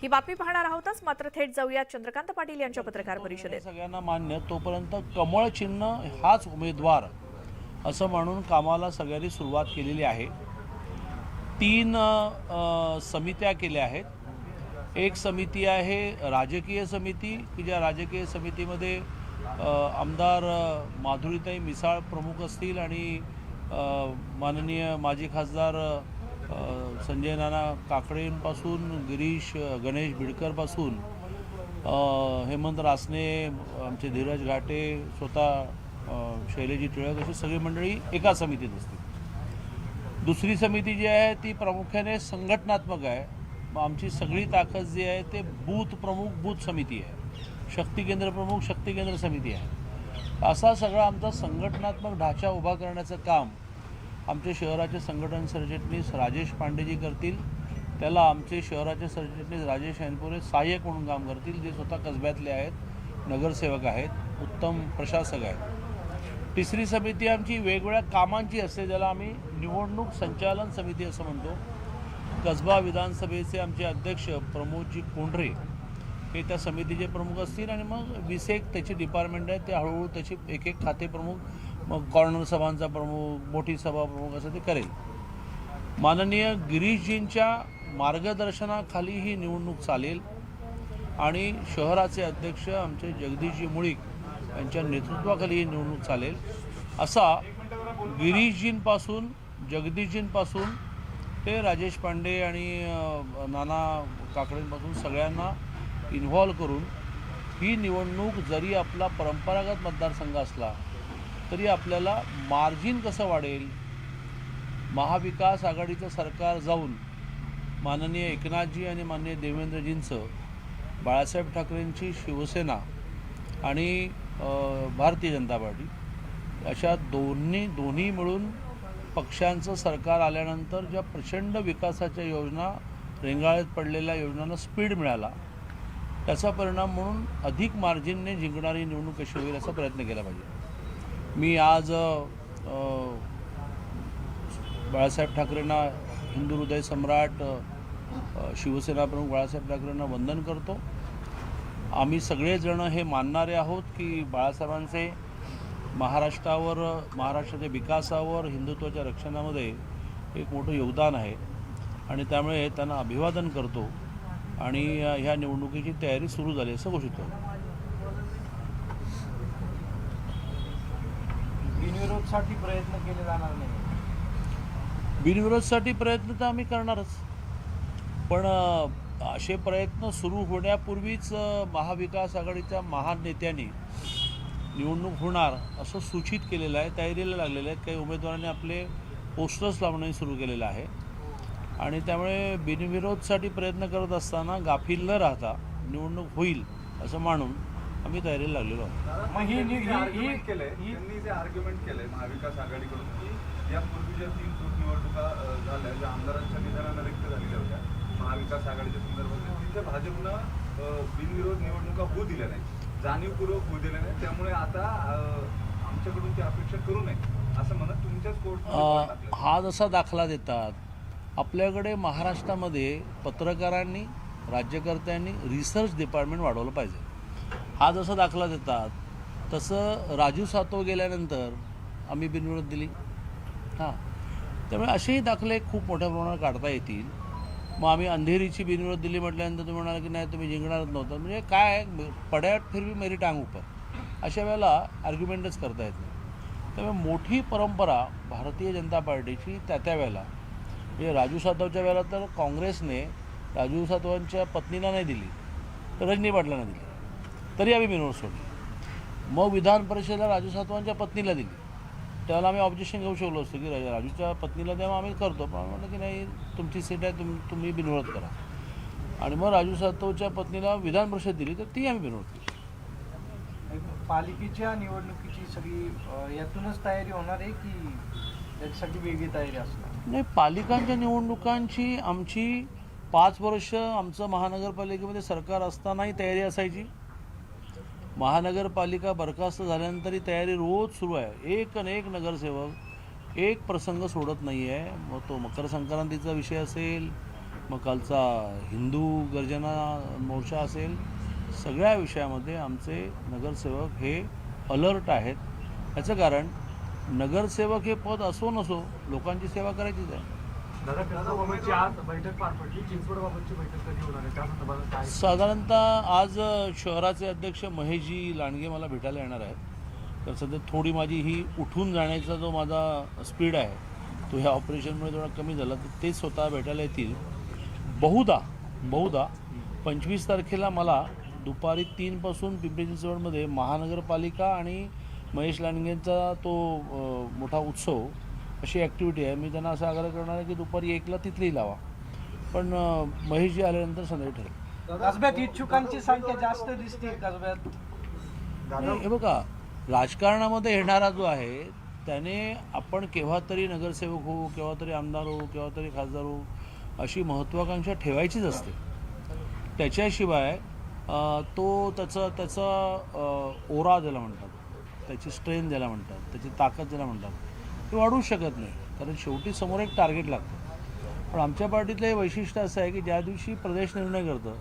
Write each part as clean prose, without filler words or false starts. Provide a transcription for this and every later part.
ही बातमी पाहणार आहोतच, मात्र थेट जाऊया चंद्रकांत पाटील यांच्या पत्रकार परिषदेत. सगळ्यांना मान्य तोपर्यंत कमळ चिन्ह हाच उमेदवार असं म्हणून कामाला सगळ्यांनी सुरुवात केलेली आहे. 3 समित्या केल्या आहेत. एक समिती आहे राजकीय समिती की ज्या राजकीय समितीमध्ये आमदार माधुरीताई मिसाळ प्रमुख असतील आणि माननीय माजी खासदार संजय नाना काकडेंपासून गणेश बिडकरपासून हेमंत रासने, आमचे धीरज घाटे, स्वतः शैलेजी टिळक अशी सगळी मंडळी एका समितीत असतील. दुसरी समिती जी आहे ती प्रामुख्याने संघटनात्मक आहे. मग आमची सगळी ताकद जी आहे ते बूथ प्रमुख बूथ समिती आहे, शक्ती केंद्र प्रमुख शक्ती केंद्र समिती आहे. असा सगळा आमचा संघटनात्मक ढाचा उभा करण्याचं काम आमचे शहराचे संघटन सरचिटणीस राजेश पांडेजी करतील. त्याला आमचे शहराचे सरचिटणीस राजेश ऐनपुरे सहाय्यक म्हणून काम करतील, जे स्वतः कसब्यातले आहेत, नगरसेवक आहेत, उत्तम प्रशासक आहेत. तिसरी समिती आमची वेगवेगळ्या कामांची असते, ज्याला आम्ही निवडणूक संचालन समिती असं म्हणतो. कसबा विधानसभेचे आमचे अध्यक्ष प्रमोदजी कोंढरे हे त्या समितीचे प्रमुख असतील आणि मग 20 त्याची डिपार्टमेंट आहे, ते हळूहळू त्याची एक खाते प्रमुख, मग कॉर्नर सभांचा प्रमुख, मोठी सभा प्रमुख असं ते करेल. माननीय गिरीशजींच्या मार्गदर्शनाखाली ही निवडणूक चालेल आणि शहराचे अध्यक्ष आमचे जगदीशजी मुळीक यांच्या नेतृत्वाखाली ही निवडणूक चालेल. असा गिरीशजींपासून जगदीशजींपासून ते राजेश पांडे आणि नाना काकडेंपासून सगळ्यांना इन्व्हॉल्व करून ही निवडणूक, जरी आपला परंपरागत मतदारसंघ असला तरी आपल्याला मार्जिन कसं वाढेल. महाविकास आघाडीचं सरकार जाऊन माननीय एकनाथजी आणि माननीय देवेंद्रजींचं, बाळासाहेब ठाकरेंची शिवसेना आणि भारतीय जनता पार्टी अशा दोन्ही मिळून पक्षांचं सरकार आल्यानंतर ज्या प्रचंड विकासाच्या योजना, रेंगाळत पडलेल्या योजनांना स्पीड मिळाला, त्याचा परिणाम म्हणून अधिक मार्जिनने जिंकणारी निवडणूक कशी होईल असा प्रयत्न केला पाहिजे. मी आज बाळासाहेब ठाकरेंना, हिंदू हृदय सम्राट शिवसेना प्रमुख बाळासाहेब ठाकरेंना वंदन करतो. आम्ही सगळेजण हे मानणारे आहोत की बाळासाहेबांचे महाराष्ट्राच्या विकासावर, हिंदुत्वाच्या रक्षणामध्ये एक मोठं योगदान आहे आणि त्यामुळे त्यांना अभिवादन करतो आणि ह्या निवडणुकीची तयारी सुरू झाली असं घोषित करतो. बिनविरोधसाठी प्रयत्न केले जाणार नाही. बिनविरोधसाठी प्रयत्न तर आम्ही करणारच, पण असे प्रयत्न सुरू होण्यापूर्वीच महाविकास आघाडीच्या महान नेत्यांनी निवडणूक होणार असं सूचित केलेलं आहे, तयारीला लागलेलं आहे. काही उमेदवारांनी आपले पोस्टर्स लावणंही सुरू केलेलं आहे आणि त्यामुळे बिनविरोधसाठी प्रयत्न करत असताना गाफील न राहता निवडणूक होईल असं मानून आम्ही तयारीला लागलेलो आहोत. मग त्यांनी जे आर्ग्युमेंट केलंय महाविकास आघाडीकडून की यापूर्वी ज्या 3 पोटनिवडणुका झाल्या, ज्या आमदारांच्या निधनानं रिक्त झालेल्या होत्या महाविकास आघाडीच्या संदर्भात, तिथे भाजपनं बिनविरोध निवडणुका होऊ दिल्या नाही, जाणीवपूर्वक होऊ दिल्या नाही. त्यामुळे आता आमच्याकडून ती अपेक्षा करू नये असं म्हणत तुमच्याच कोर्ट हा जसा दाखला देतात, आपल्याकडे महाराष्ट्रामध्ये पत्रकारांनी, राज्यकर्त्यांनी रिसर्च डिपार्टमेंट वाढवलं पाहिजे. हा जसा दाखला देतात तसं राजू सातव गेल्यानंतर आम्ही बिनविरोध दिली. त्यामुळे असेही दाखले खूप मोठ्या प्रमाणात काढता येतील. मग आम्ही अंधेरीची बिनविरोध दिली म्हटल्यानंतर तुम्ही म्हणाल की नाही तुम्ही जिंकणारच नव्हतं. म्हणजे काय, पड्यात फिरवी मेरी टांग ऊपर, अशा वेळेला आर्ग्युमेंटच करता येत नाही. त्यामुळे मोठी परंपरा भारतीय जनता पार्टीची त्या वेळेला, म्हणजे राजू सातवच्या वेळेला तर काँग्रेसने राजू सातवांच्या पत्नीला नाही दिली, तर रजनी पाटलांना दिली, तरी आम्ही बिनविरोध सोडली. मग विधान परिषदेला राजू सातवांच्या पत्नीला दिली, त्यावेळेला आम्ही ऑब्जेक्शन घेऊ शकलो असतो की राजूच्या पत्नीला तेव्हा आम्ही करतो, पण म्हटलं की नाही तुमची सीट आहे, तुम्ही बिनविरोध करा. आणि मग राजू सातवच्या पत्नीला विधान परिषद दिली, तर ती आम्ही बिनविरोध केली. पालिकेच्या निवडणुकीची सगळी यातूनच तयारी होणार आहे की त्याच्यासाठी वेगळी तयारी असणार? नाही, पालिकांच्या निवडणुकांची आमची 5 वर्ष आमचं महानगरपालिकेमध्ये सरकार असतानाही तयारी असायची. महानगरपालिका बरखास्त झाल्यानंतर ही तयारी रोज सुरू आहे. एक नगरसेवक एक प्रसंग सोडत नाही आहे. मग तो मकर संक्रांतीचा विषय असेल, मग कालचा हिंदू गर्जना मोर्चा असेल, सगळ्या विषयामध्ये आमचे नगरसेवक हे अलर्ट आहेत. याचं कारण नगरसेवक हे पद असो नसो लोकांची सेवा करायचीच आहे. दादा आज बैठक पार पडली. चिंचवडबाबतची बैठक कधी होणार आहे त्या संदर्भात काय? साधारणतः आज शहराचे अध्यक्ष महेशजी लांडगे मला भेटायला येणार आहेत. तर सध्या थोडी माझी ही उठून जाण्याचा जो माझा स्पीड आहे तो ह्या ऑपरेशनमुळे थोडा कमी झाला, तर ते स्वतः भेटायला येतील. बहुधा 25 तारखेला मला दुपारी 3 पासून पिंपरी चिंचवडमध्ये महानगरपालिका आणि महेश लांडगेंचा तो मोठा उत्सव अशी ॲक्टिव्हिटी आहे. मी त्यांना असा आग्रह करणार आहे की दुपारी 1ला तिथलेही लावा, पण महेशजी आल्यानंतर संध्याकाळी ठरेल. कसब्यात इच्छुकांची संख्या जास्त दिसते कसब्यात. नाही, हे बघा, राजकारणामध्ये येणारा जो आहे त्याने आपण केव्हा तरी नगरसेवक होऊ, केव्हा तरी आमदार होऊ, केव्हा तरी खासदार होऊ अशी महत्त्वाकांक्षा ठेवायचीच असते. त्याच्याशिवाय तो त्याचा ओरा ज्याला म्हणतात, त्याची स्ट्रेंथ ज्याला म्हणतात, त्याची ताकद ज्याला म्हणतात, ते वाढवू शकत नाही. कारण शेवटी समोर एक टार्गेट लागतं. पण आमच्या पार्टीतलं हे वैशिष्ट्य असं आहे की ज्या दिवशी प्रदेश निर्णय करतं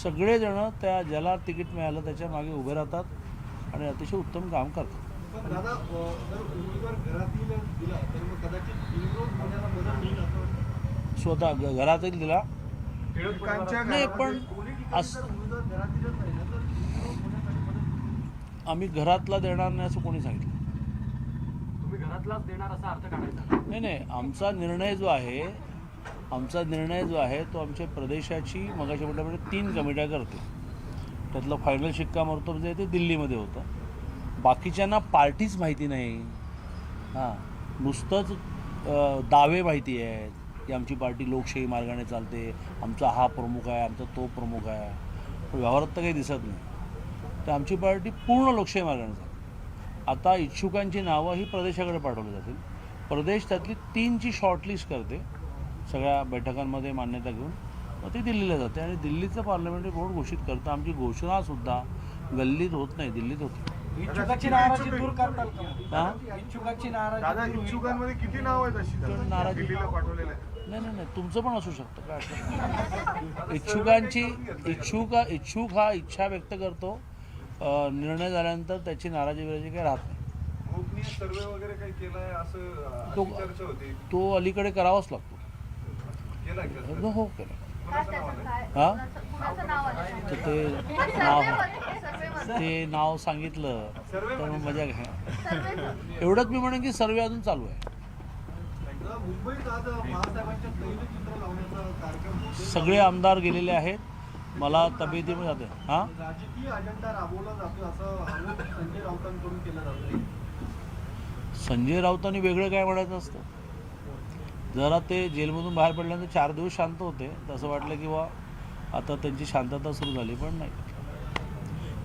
सगळेजणं त्या ज्याला तिकीट मिळालं त्याच्या मागे उभे राहतात आणि अतिशय उत्तम काम करतात. पण दादा जर उमेदवार घरातील दिला तर मग कदाचित विरोध होण्याला मदत होईल असं स्वतः घरातील दिला टिळकांच्या नाही, पण कोणी ठिकाणी जर उमेदवार घरातीलच नाही ना तर विरोध होण्यासाठी मदत. आम्ही घरातला देणार नाही असं कोणी सांगितलं तुम्ही घरातलाच देणार असा अर्थ काढायचा. नाही, आमचा निर्णय जो आहे तो आमच्या प्रदेशाची मगाशी म्हटल्याप्रमाणे 3 कमिट्या करते. त्यातलं फायनल शिक्कामोर्तब जे आहे ते दिल्लीमध्ये होतं. बाकीच्यांना पार्टीच माहिती नाही. नुसतंच दावे माहिती आहेत की आमची पार्टी लोकशाही मार्गाने चालते, आमचा हा प्रमुख आहे, आमचा तो प्रमुख आहे, पण व्यवहारात तर काही दिसत नाही. तर आमची पार्टी पूर्ण लोकशाही मार्गाने चालते. आता इच्छुकांची नावं ही प्रदेशाकडे पाठवली जातील. प्रदेश त्यातली 3ची शॉर्टलिस्ट करते सगळ्या बैठकांमध्ये मान्यता घेऊन, मग ती दिल्लीला जाते आणि दिल्लीचं पार्लमेंटरी बोर्ड घोषित करतं. आमची घोषणासुद्धा गल्लीत होत नाही, दिल्लीत होते. इच्छुकाची नाराजी दूर करताल का? हां, इच्छुकाची दादा नाराजी दूर इच्छुकांमध्ये किती नाव आहेत अशी नाराजी दिल्लीला पाठवलेलं आहे? नाही, तुमचं पण असू शकतं. काय अडचण नाही. इच्छुक हा इच्छा व्यक्त करतो. निर्णय झाल्यानंतर त्याची नाराजी विराजी काही राहत नाही. गोपनीय सर्वे वगैरे काही केलाय असं तो- अशी चर्चा होती. तो अलीकडे करावाच लागतो. केलाय का? हो, केलं. कोणाचं नाव आलंय? हां, कुणाचं नाव आलं? तर ते नाव सांगितलं तर मग मजा घ्या. एवढंच मी म्हणेन की सर्वे अजून चालू आहे. मुंबईत आज बाळासाहेबांच्या तैलचित्र लावण्याचा कार्यक्रम होतोय. सगळे आमदार गेलेले आहेत. मला तब्येतीमध्ये जाते. हां, राजकीय अजेंडा राबवला जातो असं आरोप संजय राऊतांकडून केला जातोय. संजय राऊतांनी वेगळं काय म्हणायचं असतं. जरा ते जेलमधून बाहेर पडल्यानंतर 4 दिवस शांत होते, तसं वाटलं की आता त्यांची शांतता सुरू झाली, पण नाही.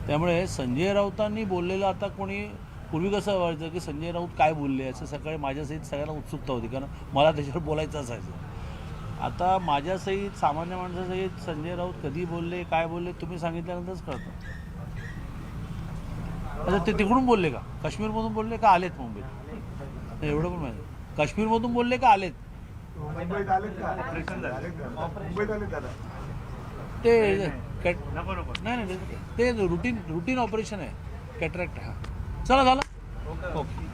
त्यामुळे संजय राऊतांनी बोललेलं आता कोणी, पूर्वी कसं व्हायचं की संजय राऊत काय बोलले असं सकाळी माझ्यासहित सगळ्यांना उत्सुकता होती, कारण मला त्याच्यावर बोलायचं असायचं. आता माझ्यासहित सामान्य माणसासहित संजय राऊत कधी बोलले, काय बोलले तुम्ही सांगितल्यानंतरच कळतं. आता ते तिकडून बोलले का, काश्मीरमधून बोलले का आलेत मुंबईत, नाही एवढं पण माहिती. काश्मीरमधून बोलले का आलेत, मुंबईत आलेत का? मुंबईत आलेत दादा. ते नाही, ते रुटीन ऑपरेशन आहे, कॅटरॅक्ट. हां, चला झालं. ओके.